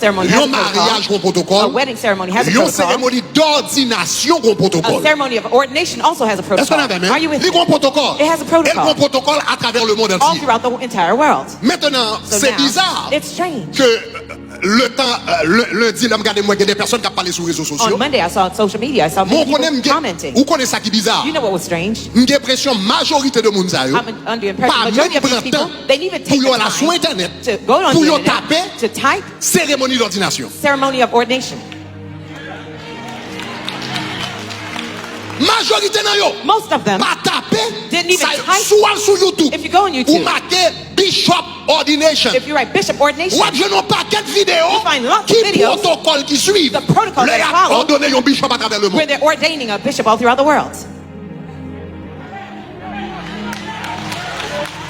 ceremony has a mariage protocol. protocol. A wedding ceremony has a Une protocol. cérémonie d'ordination A protocol. ceremony of ordination also has a Est-ce qu'on protocol. a même? Are you with Les me? grands protocoles. It has a protocol. Et le grand protocole à travers le monde All entier. throughout the entire world. Maintenant, So c'est now, bizarre it's strange. que le temps, lundi, là, regardez-moi, il y a des personnes qui parlent sur les réseaux On sociaux. Monday, I saw on social media, I saw Mon people connaît, commenting. vous connaissez ça qui est bizarre? You know what was strange? J'ai l'impression majorité de monde ça yo, I'm under the impression pas majority même of these prendre people, temps they didn't even take pour the aller sur time internet to go on pour the yo internet taper to type cérémonie d'ordination. ceremony of ordination. Majorité nan yo Most of them pas taper didn't even ça type. soit sur YouTube. If you go on Ou YouTube, marquer Bishop Ordination. if you write Bishop Ordination, Ou je n'ai pas quelques vidéos You find lots of qui videos, protocole qui suivent. the protocol Les that a follow, ordonné un bishop à travers le monde. where they're ordaining a bishop all throughout the world.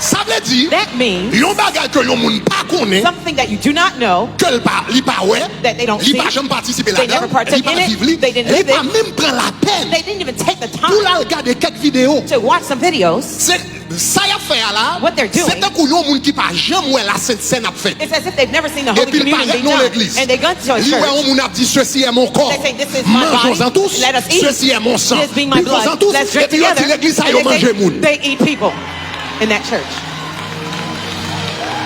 Ça veut dire That means yon bagay que yon moun pas connaît something that you do not know, que li pa ouais, that they don't li see, pa jamais participer they là-dedans, never partake li pa in it, vivre li, they didn't li live pa it. même prendre la peine They didn't even take the pour time la regarder quelques vidéos. to watch some videos. C'est ça y a fait là. What they're doing, c'est un coup yon moun qui pas jamais ouais la sainte scène a fait. It's as if they've never seen the Et Holy puis il Communion paraît be dans done. l'église. And they go to a Li ouais on church. moun a dit ceci est mon corps. They say, "This is my body. Mangeons-en tous. Let us eat. Ceci est mon sang. This being my Buvons-en blood. tous. Let's Et drink puis quand together." l'église a And yo they manger say, moun. they eat people in that church.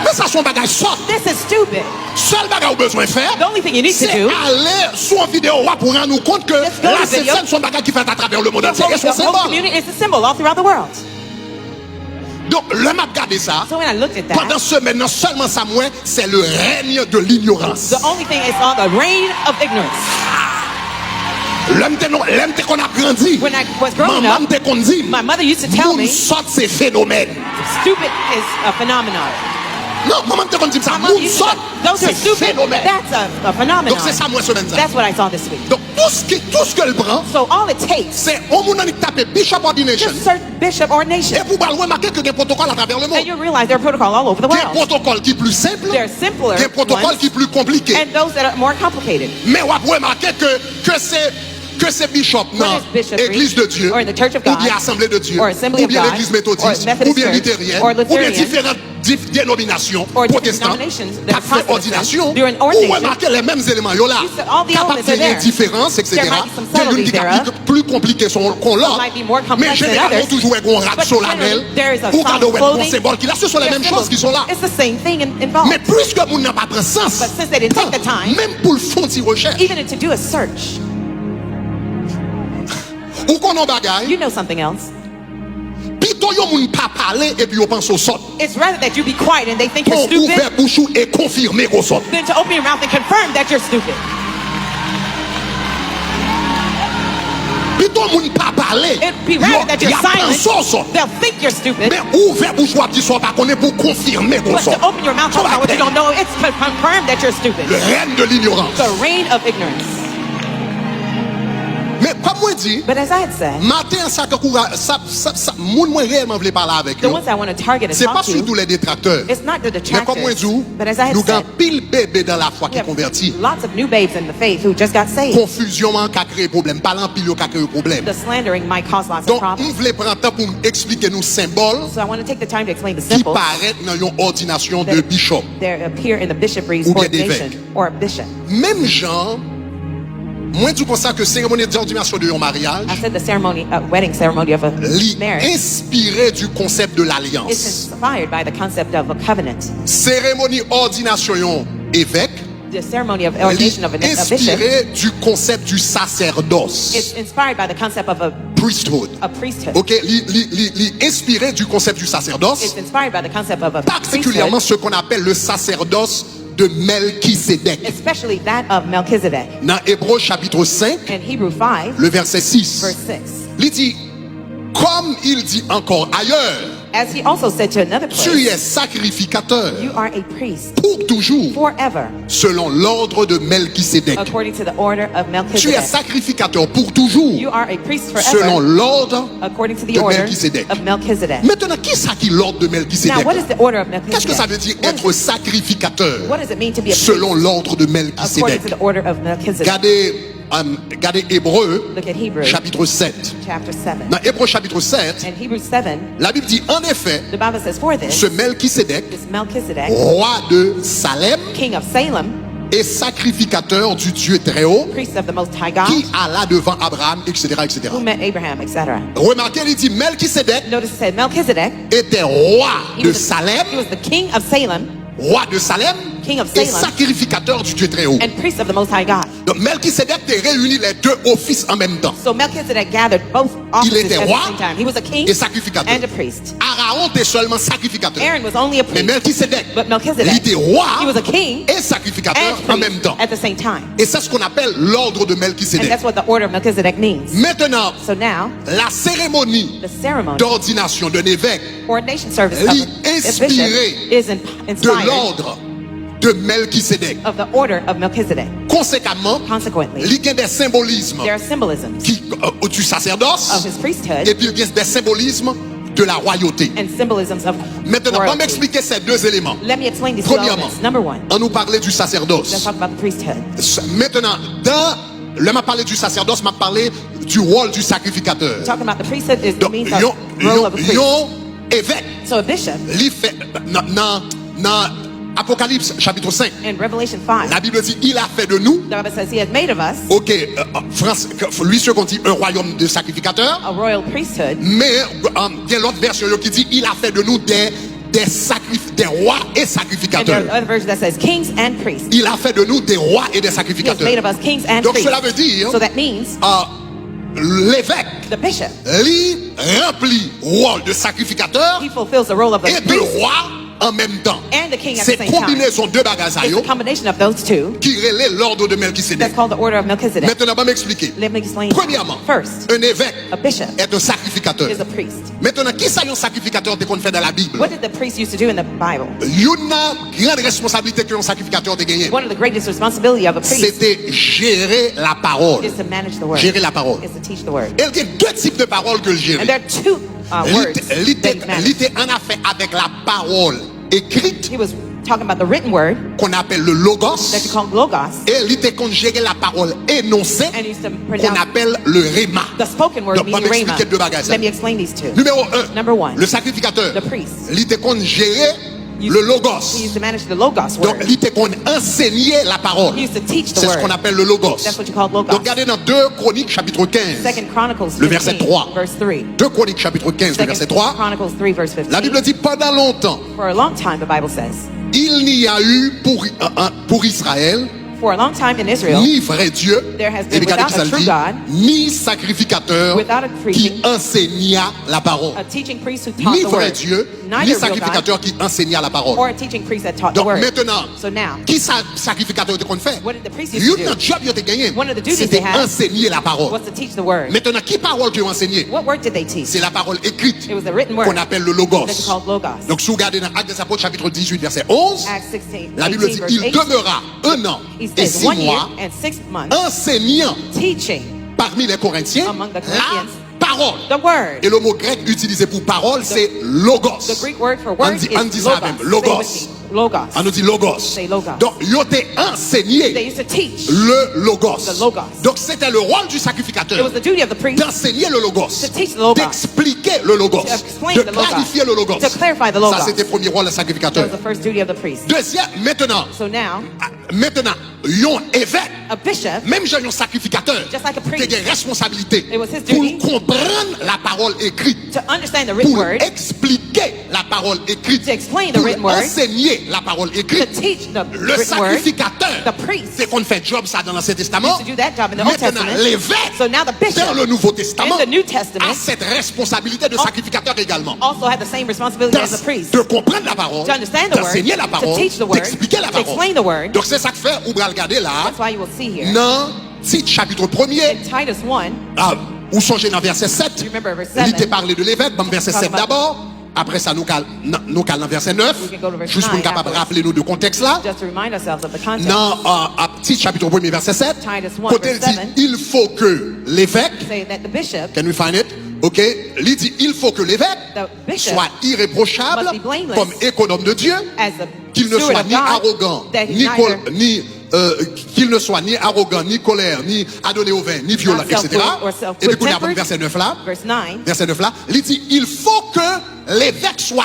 Mais ça son bagage sort. This is stupid. Seul bagage ou besoin faire. The only thing you need to C'est do aller sur une vidéo pour rendre nous compte que Just go la to Sainte video. Seine son bagage qui fait à travers le monde The entier et son Holy symbole. Communion is a symbol all throughout the world. Donc, le m'a regardé ça. So when I looked at Pendant that, ce maintenant seulement ça moi, c'est le règne de l'ignorance. the only thing is on the reign of ignorance. L'homme qu'on a grandi. When I was growing Maman up, te qu'on dit. my mother used to tell Moun me, sort ces phénomènes. stupid is a phenomenon. Non, maman te qu'on dit ça. My mother Moun used to sort say, those ces are stupid. phénomènes. That's a phenomenon. Donc c'est ça moi semaine ça. That's what I saw this week. Donc tout ce qu'elle prend, So all it takes c'est au monde qui tape Bishop Ordination. is search Bishop Ordination. Et vous allez remarquer que des protocoles à travers le monde. And you realize there are protocols all over the Des world. protocoles qui sont plus simples, There are simpler des protocoles ones, qui sont plus compliqués. and those that are more complicated. Mais on va remarquer que c'est bishop dans Whether it's bishopry, l'église de Dieu, or in the church of ou God, bien assemblée de Dieu, or assembly ou of bien God, l'église or méthodiste, Methodist ou bien church, luthérienne, or ou bien Lutheran, différentes dénominations or different protestantes, denominations qui that are ont fait Protestant, ordination, during ou ordination, remarquer les mêmes éléments là, you said all the capable elements de are faire there. différence, etc. There might be some Il y a une subtleties qui thereof. est plus compliquée qu'on l'a, Some might be more complex mais than généralement others. toujours un rat But solennel, generally, there is a ou quand solemn on a un clothing. symbole qui là, ce sont les They're mêmes choses qui sont là. It's the same thing involved. Mais plus que moun n'a pas pris sens, But since they didn't take the time, même pour le fond de recherche, even to do a search, ou qu'on en bagaille, you know something else. plutôt yon moun pas parler et puis yon pense au sort. It's rather that you be quiet and they think you're Pour stupid ouvrir bouche et confirmer qu'on sort. than to open your mouth and confirm that you're stupid. Plutôt moun pas parler. It'd be rather that you're silent. sort. They'll think you're stupid. Mais ouvrir bouche ou petit sort pas qu'on est pour confirmer qu'on But sort. to open your mouth about what you don't know, it's to confirm that you're stupid. Le règne de l'ignorance. The reign of ignorance. Mais comme moi dit, But as I had said, matin ça que moun moi réellement voulait parler avec the eux. ones I want to target and C'est pas talk surtout to, les détracteurs. it's not the Mais comme moi detractors. dit, But as I had nous avons said, pile bébé dans la foi we qui have convertit. lots of new babes in the faith who just got saved. Confusion qui a créé problème, parlant pile qui a créé problème. The slandering might cause lots of Donc, problems. on voulait prendre temps pour expliquer nous symboles So I want to take the time to explain the qui symbols paraissent dans une ordination de bishop. that appear in the bishoprics Ou bien ordination d'évêque. or a bishop. Même genre, moi je pense que cérémonie d'ordination de un mariage, I said the ceremony, wedding ceremony of a marriage inspiré du concept de is l'alliance. inspired by the concept of a covenant. Cérémonie ordination yon évêque, The ceremony of ordination of a bishop inspiré du concept du sacerdoce, is inspired by the concept of a priesthood. priesthood. Ok, inspiré du concept du sacerdoce, It's inspired by the concept of a particulièrement priesthood, ce qu'on appelle le sacerdoce de Melchisédek. especially that of Melchizedek. Dans Hébreux chapitre 5, In Hebrew 5, le verset 6, verse 6, il dit, comme il dit encore ailleurs, as he also said to another tu place, es sacrificateur you are a priest pour toujours, forever, selon l'ordre de Melchisédek. according to the order of Tu es Melchizedek. sacrificateur pour toujours, You are a priest selon forever, l'ordre according to the de order Melchizedek. of Melchizedek. Maintenant, qui est-ce qui est l'ordre de Now, Melchisédek? what is the order of Qu'est-ce que ça Melchizedek? veut dire être sacrificateur What does it mean to be a selon priest l'ordre de according Melchisédek? to the order of Melchizedek? Regardez Hébreux Look at Hebrews chapitre 7. chapter 7. Dans Hébreux chapitre 7, In Hebrews 7, la Bible dit en effet, the Bible says, for this, ce Melchisédek, this Melchizedek, roi de Salem, king of Salem, et sacrificateur du Dieu très haut, priest of the Most High God, qui alla devant Abraham, etc., etc. who met Abraham, etc. Remarquez, il dit Melchisédek Notice it said Melchizedek, était roi he de was Salem, the king of Salem, roi de Salem, king of et Salem, sacrificateur du Dieu très haut. and priest of the Most High God. Donc Melchisédek a réuni les deux offices en même temps. So Melchizedek gathered both Il offices était at roi the same time. He was a king et sacrificateur. and a priest. Aaron était seulement sacrificateur. Aaron was only a Mais priest, Melchisédek, but il Melchizedek, était roi he was a king et sacrificateur and en même priest temps. at the same time. Et c'est ce qu'on appelle l'ordre de And Melchisédek. that's what the order of Melchizedek means. Maintenant, So now, la cérémonie the ceremony, d'ordination d'un évêque ordination service of a inspiré bishop is de inspired l'ordre de Melchisédek. of the order of Melchizedek. Conséquemment, Consequently, il y a des symbolismes there are symbolisms du sacerdoce of his priesthood et puis il y a des symbolismes de la royauté. and symbolisms of Maintenant, on va royalty. m'expliquer ces deux éléments. Let me explain these two Premièrement, elements. Number one, on nous parlait du let's sacerdoce. talk about the priesthood. Maintenant, là, m'a parlé du sacerdoce, m'a parlé du rôle du sacrificateur. Talking about the priesthood is the Donc, means of role of a priest. yon évêque, So a bishop li fait, dans Apocalypse chapitre 5, in Revelation 5, la Bible dit, il a fait de nous, the Bible says he has made of us ok, lui, ce qu'on dit, un royaume de sacrificateurs, a royal priesthood, mais il y a l'autre version qui dit, il a fait de nous des rois et and there sacrificateurs. are other versions that says kings and priests. Il a fait de nous des rois et des He has sacrificateurs. made of us kings and Donc priests. cela veut dire, So that means l'évêque, the bishop, lui remplit rôle de sacrificateur he fulfills the role of et the de priest roi en même temps. and the king at C'est the same time. combinaison deux bagages It's a combination of those two qui relaie l'ordre de Melchisédek. that's called the order of Melchizedek. Maintenant, on va m'expliquer. Let me explain. Premièrement, First, un évêque a bishop est un sacrificateur. is a priest. Maintenant, qui ça un sacrificateur qu'on fait dans la Bible? What did the priest used to do in the Bible? Une grande responsabilité qu'un sacrificateur a gagné, One of the greatest responsibility of a priest c'était gérer la parole. is to manage the word, Gérer la parole. is to teach the word. Et il y a deux types de paroles que je gère. And there are two words that he managed. L'idée en a fait avec la parole écrite He was talking about the written word qu'on appelle le logos. that you call logos, Et l'idée qu'on gère la parole énoncée and he used to qu'on pronounce appelle le rhéma. the spoken word Donc, on va meaning rhema. m'expliquer deux bagages. Let me explain these two. Numéro 1, Number one, le sacrificateur. the priest. L'idée qu'on gérait He le used logos. to manage the logos Donc word. l'idée qu'on enseignait la parole. He used to teach the C'est ce qu'on word. appelle le logos. That's what you call logos. Donc regardez dans 2 Chroniques chapitre 15. Second Chronicles Le verset 15, 3. verse 3. 2 Chroniques chapitre 15, le verset Second 3. Chronicles 3, verse 15. La Bible dit pendant longtemps, For a long time, the Bible says, il n'y a eu pour Israël for a long time in Israel, ni vrai Dieu, there has et been regardez without que ça a le true dit, God, ni sacrificateur without a priest, qui enseigna la parole. a teaching priest who taught Ni the vrai word, Dieu, ni neither real God, sacrificateur qui enseigna la parole. or a teaching priest that taught the Donc word. maintenant, So now, qui sacrificateur de qu'on fait? what did the priest used to Une do? job il a gagné. One of the duties C'était they had enseigner la parole. was to teach the word. Maintenant, qui parole qu'ils ont enseigné? What word did they teach? C'est la parole écrite It was the written word qu'on appelle le logos. that's called logos. Donc, si vous regardez dans Actes des Apôtres chapitre 18 verset 11, Acts 16, la Bible 18, dit verse il 8, demeura 1 an he et says 6 1 year mois and 6 months enseignant teaching parmi les Corinthiens Among the la Corinthians, parole. the word. Et le mot grec utilisé pour parole, c'est logos. The Greek word for word On dit is ça même, logos. logos. Say with me. Logos. On nous dit logos. Say logos. Donc, ils ont They enseigné used to teach. le logos. The logos. Donc, c'était le rôle du It sacrificateur was the duty of the priest d'enseigner le logos, to teach the logos, d'expliquer le logos, to explain de the logos, clarifier le logos. to clarify the logos. Ça, c'était le premier rôle du That sacrificateur. was the first duty of the priest. Deuxième, maintenant, So now, yon évêque, a bishop, même j'ai un sacrificateur, Just like a priest, qui a des responsabilités it was his pour duty comprendre la parole écrite, to understand the written pour word, expliquer la parole écrite, to explain the pour written word, enseigner la parole to écrite. teach the Le written word. sacrificateur, The priest c'est qu'on fait job ça dans l'Ancien Testament. used to do that job in the Old Maintenant, Testament. l'évêque, So now the bishop dans le Nouveau Testament, in the New Testament a cette responsabilité de sacrificateur également. also had the same responsibility as the priest. De comprendre la parole, To understand the word, d'enseigner la to parole, teach the word, d'expliquer la to explain the parole. word. Donc c'est ça que fait, ou va regarder là, That's why you will see here dans Tite chapitre 1er, in Titus 1, ou songez dans verset 7, you remember verse il 7, était parlé de l'évêque, dans verset Talk 7 about- d'abord, après ça nous calme dans verset 9, We can go to verse juste pour 9 nous capable de afterwards. rappeler nous de contexte là. just to remind ourselves of the context. Dans Tite chapitre 1er verset 7, Titus 1, côté il verse dit, 7. il faut que l'évêque, Say that the bishop, can we find it? Ok, il dit, il faut que l'évêque the bishop soit irréprochable must be blameless comme économe de Dieu, as a qu'il ne steward soit of ni God, arrogant, that he qu'il ne soit ni arrogant, ni colère, ni adonné au vin, ni violent, Not etc. self-willed or self-good Et puis, on a tempered. verset 9 là, verse 9, verset 9 là, il dit, il faut que l'évêque soit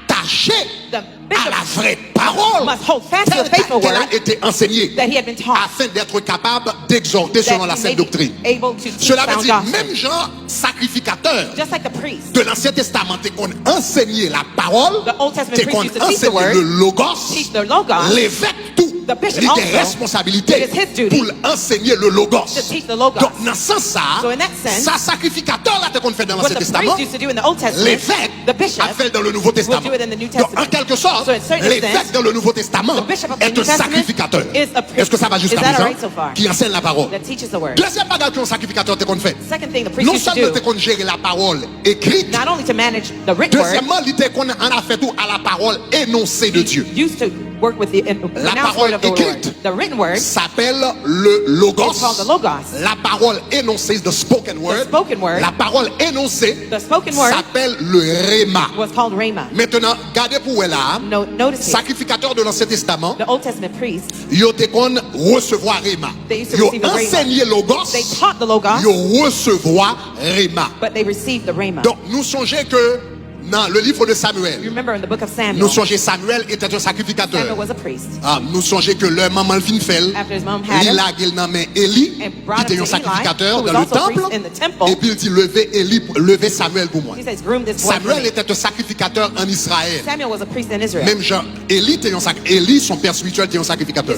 attaché the bishop à la vraie parole must hold fast to the faithful qu'elle word a été enseignée, that he had been taught, afin d'être capable d'exhorter selon la that he sainte may be doctrine. able to teach Cela veut sound dire, doctrine. même Jean, sacrificateur Just like the priest, de l'Ancien Testament, t'es qu'on enseignait la parole, the Old Testament t'es priest qu'on used to teach the enseignait word, le logos, teach the logos, l'évêque tout. the bishop Il also, était responsabilité it is his duty pour enseigner le logos. to teach the logos. Donc, dans ce sens, So in that sense, ça sacrificateur là, t'es qu'on fait dans what l'Ancien the Testament, priest used to do in the Old Testament, l'évêque the bishop a fait dans le Nouveau Testament. will do it in the New Donc, Testament. en quelque sorte, So in certain l'évêque sense, dans le Nouveau Testament the bishop of the est New un Testament sacrificateur. is a priest. Est-ce que ça va jusqu'à Is that présent? alright so far? Qui enseigne la parole. That teaches the word. Deuxième bagage qu'un sacrificateur t'es qu'on fait. Second thing the priest Non used to seulement do, t'es qu'on gère la parole écrite, not only to manage the written word, deuxièmement, il était qu'on en a fait tout à la parole énoncée de Dieu. used to work with the La pronounced parole word of the Lord. écrite The written word s'appelle le logos. is called the logos. La parole énoncée, the spoken word. spoken word. La parole énoncée The spoken word s'appelle le rhéma. was called rhema. Maintenant, gardez pour elle là, Notice it. sacrificateur de l'Ancien Testament, The Old Testament priests, yo te kon recevoir rhéma. They used to Yo receive the rhéma. enseigné logos, they taught the logos, yo recevoir rhéma. but they received the rhema. Donc, nous songeons que dans le livre de You Samuel, remember in the book of nous Samuel, songeons Samuel était un Samuel sacrificateur. was a priest. Ah, nous songeons que leur maman le fin fait, After his mom had il him, a gué dans main Élie, and qui brought était him un to Eli, sacrificateur who was dans le also a priest temple, in the temple. et puis il dit lever Samuel pour moi. He says, groom this boy for Samuel me. était un sacrificateur en Israël. Samuel was a priest in Israel. Même Jean, Élie, son père spirituel, était un sacrificateur.